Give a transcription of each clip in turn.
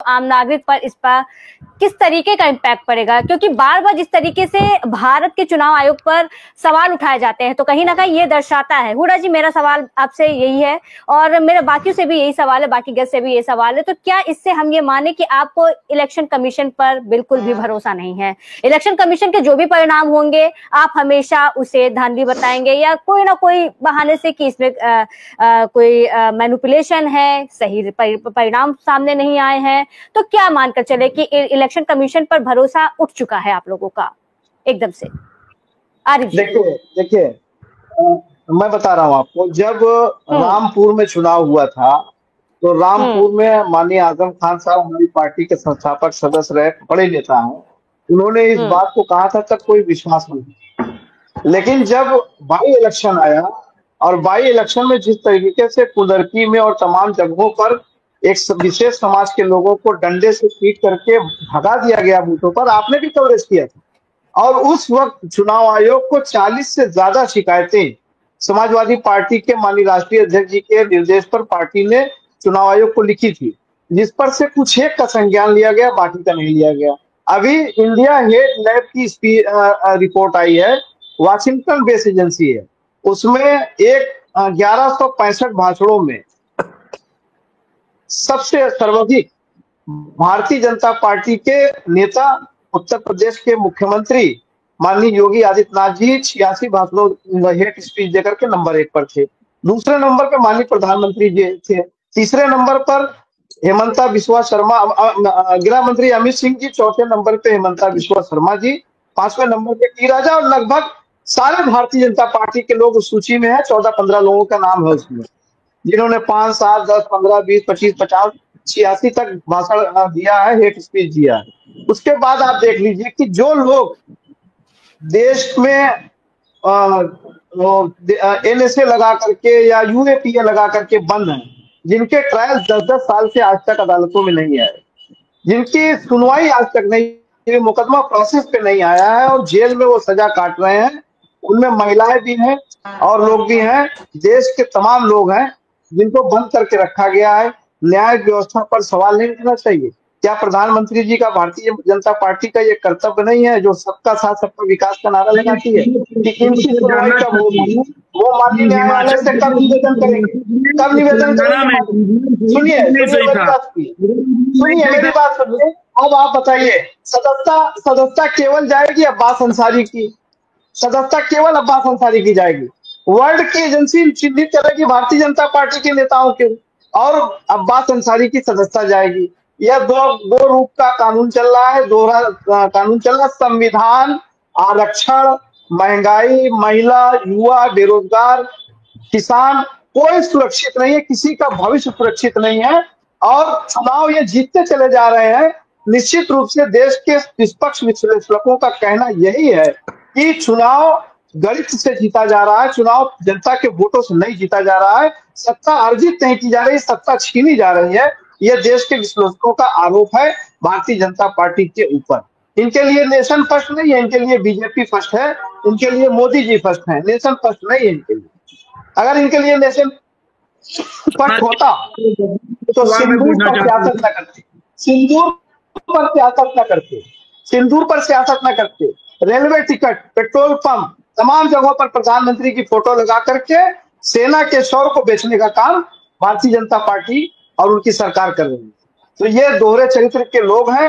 आम नागरिक पर इस पर किस तरीके का इम्पैक्ट पड़ेगा, क्योंकि बार बार जिस तरीके से भारत के चुनाव आयोग पर सवाल उठाए जाते हैं तो कहीं ना कहीं ये दर्शाता है। हुडा जी, मेरा सवाल आपसे यही है और मेरा बाकी से भी यही सवाल है, बाकी गेस्ट से भी यही सवाल है, तो क्या इससे हम ये माने कि आपको इलेक्शन कमीशन पर बिल्कुल भी भरोसा नहीं है? इलेक्शन कमीशन के जो भी परिणाम होंगे आप हमेशा उसे धांधली बताएंगे या कोई ना कोई बहाने से कि इसमें कोई मैनिपुलेशन है, सही परिणाम सामने नहीं आए हैं, तो क्या मानकर चले कि इलेक्शन कमीशन पर भरोसा उठ चुका है आप लोगों का एकदम से? आरिफ जी, देखिए मैं बता रहा हूं आपको, जब रामपुर में चुनाव हुआ था तो रामपुर में माननीय आजम खान साहब हमारी पार्टी के संस्थापक सदस्य रहे, बड़े नेता हैं, उन्होंने इस बात को कहा था, तब कोई विश्वास नहीं। लेकिन जब बाई इलेक्शन आया और बाई इलेक्शन में जिस तरीके से कुदरती में और तमाम जगहों पर एक विशेष समाज के लोगों को डंडे से पीट करके भगा दिया गया बूथों पर, आपने भी कवरेज किया था। और उस वक्त चुनाव आयोग को 40 से ज्यादा शिकायतें समाजवादी पार्टी के माननीय राष्ट्रीय अध्यक्ष जी के निर्देश पर पार्टी ने चुनाव आयोग को लिखी थी, जिस पर से कुछ एक का संज्ञान लिया गया, बाकी का नहीं लिया गया। अभी इंडिया हेट लैब की रिपोर्ट आई है, वाशिंगटन बेस्ड एजेंसी है, उसमें 1165 भाषणों में सबसे सर्वाधिक भारतीय जनता पार्टी के नेता, उत्तर प्रदेश के मुख्यमंत्री माननीय योगी आदित्यनाथ जी 86 भाषणों हेट स्पीच देकर के नंबर 1 पर थे। दूसरे नंबर पर माननीय प्रधानमंत्री जी थे। तीसरे नंबर पर हेमंता बिस्वा शर्मा, गृह मंत्री अमित सिंह जी। चौथे नंबर पे हेमंता बिस्वा शर्मा जी। 5वें नंबर पे टी राजा। और लगभग सारे भारतीय जनता पार्टी के लोग उस सूची में है। 14-15 लोगों का नाम है उसमें, जिन्होंने 5, 7, 10, 15, 20, 25, 50, 86 तक भाषण दिया है, हेट स्पीच दिया है। उसके बाद आप देख लीजिए कि जो लोग देश में एनएसए लगा करके या यूएपीए लगा करके बंद हैं, जिनके ट्रायल 10-10 साल से आज तक अदालतों में नहीं आए, जिनकी सुनवाई आज तक नहीं, मुकदमा प्रोसेस पे नहीं आया है और जेल में वो सजा काट रहे हैं, उनमें महिलाएं भी हैं और लोग भी हैं, देश के तमाम लोग हैं जिनको बंद करके रखा गया है। न्याय व्यवस्था पर सवाल नहीं उठना चाहिए? क्या प्रधानमंत्री जी का, भारतीय जनता पार्टी का ये कर्तव्य नहीं है जो सबका साथ सबका विकास का नारा लगाती है कि इनकी सुनवाई कब होगी? वो माननीय न्यायालय से कब निवेदन करेंगे, कब निवेदन करेंगे? सुनिए मेरी बात सुनिए। अब आप बताइए, सदस्यता केवल जाएगी अब्बास अंसारी की, सदस्यता केवल अब्बास अंसारी की जाएगी। वर्ल्ड की एजेंसी चिन्हित करेगी भारतीय जनता पार्टी के नेताओं के, और अब्बास अंसारी की सदस्यता जाएगी। यह दो रूप का कानून चल रहा है, दोहरा कानून चल रहा है। संविधान, आरक्षण, महंगाई, महिला, युवा, बेरोजगार, किसान, कोई सुरक्षित नहीं है, किसी का भविष्य सुरक्षित नहीं है। और चुनाव ये जीतते चले जा रहे हैं। निश्चित रूप से देश के निष्पक्ष विश्लेषकों का कहना यही है कि चुनाव गणित से जीता जा रहा है, चुनाव जनता के वोटों से नहीं जीता जा रहा है, सत्ता अर्जित नहीं की जा रही, सत्ता छीनी जा रही है। यह देश के विश्लेषकों का आरोप है भारतीय जनता पार्टी के ऊपर। इनके लिए नेशन फर्स्ट नहीं है, इनके लिए बीजेपी फर्स्ट है, इनके लिए मोदी जी फर्स्ट है, नेशन फर्स्ट नहीं है इनके लिए। अगर इनके लिए नेशन फर्स्ट होता तो सिंदूर पर सियासत न करते, सिंदूर पर सियासत न करते, सिंदूर पर सियासत न करते। रेलवे टिकट, पेट्रोल पंप, तमाम जगहों पर प्रधानमंत्री की फोटो लगा करके सेना के शौर्य को बेचने का काम भारतीय जनता पार्टी और उनकी सरकार कर रही है। तो ये दोहरे चरित्र के लोग हैं,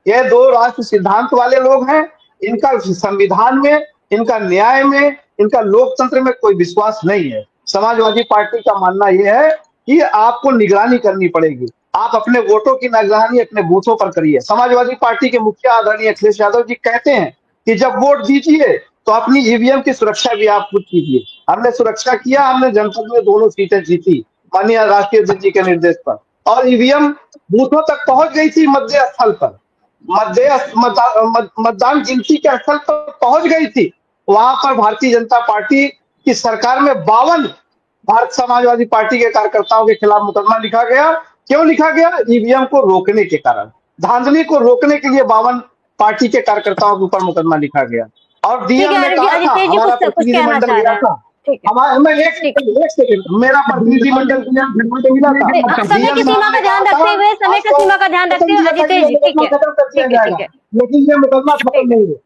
ये दो राष्ट्र सिद्धांत वाले लोग हैं। इनका संविधान में, इनका न्याय में, इनका लोकतंत्र में कोई विश्वास नहीं है। समाजवादी पार्टी का मानना यह है कि आपको निगरानी करनी पड़ेगी, आप अपने वोटों की निगरानी अपने बूथों पर करिए। समाजवादी पार्टी के मुखिया आदरणीय अखिलेश यादव जी कहते हैं कि जब वोट दीजिए तो अपनी ईवीएम की सुरक्षा भी आप खुद कीजिए। हमने सुरक्षा किया, हमने जनपद में 2 सीटें जीती माननीय राष्ट्रीय अध्यक्ष जी के निर्देश पर, और ईवीएम बूथों तक पहुंच गई थी, मध्य स्थल पर, मतदान गिनती के स्थल पर पहुंच गई थी। वहां पर भारतीय जनता पार्टी की सरकार में 52 भारत समाजवादी पार्टी के कार्यकर्ताओं के खिलाफ मुकदमा लिखा गया। क्यों लिखा गया? ईवीएम को रोकने के कारण, धांधली को रोकने के लिए 52 पार्टी के कार्यकर्ताओं के ऊपर मुकदमा लिखा गया। और डीएम ने कहा था, हमारा प्रतिनिधिमंडल गया था, ठीक है। हमारे मैं एक सेकंड मेरा प्रतिनिधिमंडल मिला था, समय की सीमा का ध्यान रखते हुए, समय की सीमा का ध्यान रखते हुए अजितेश जी, ठीक है, खत्म कर दिया जाएगा, लेकिन ये मुकदमा खत्म नहीं है।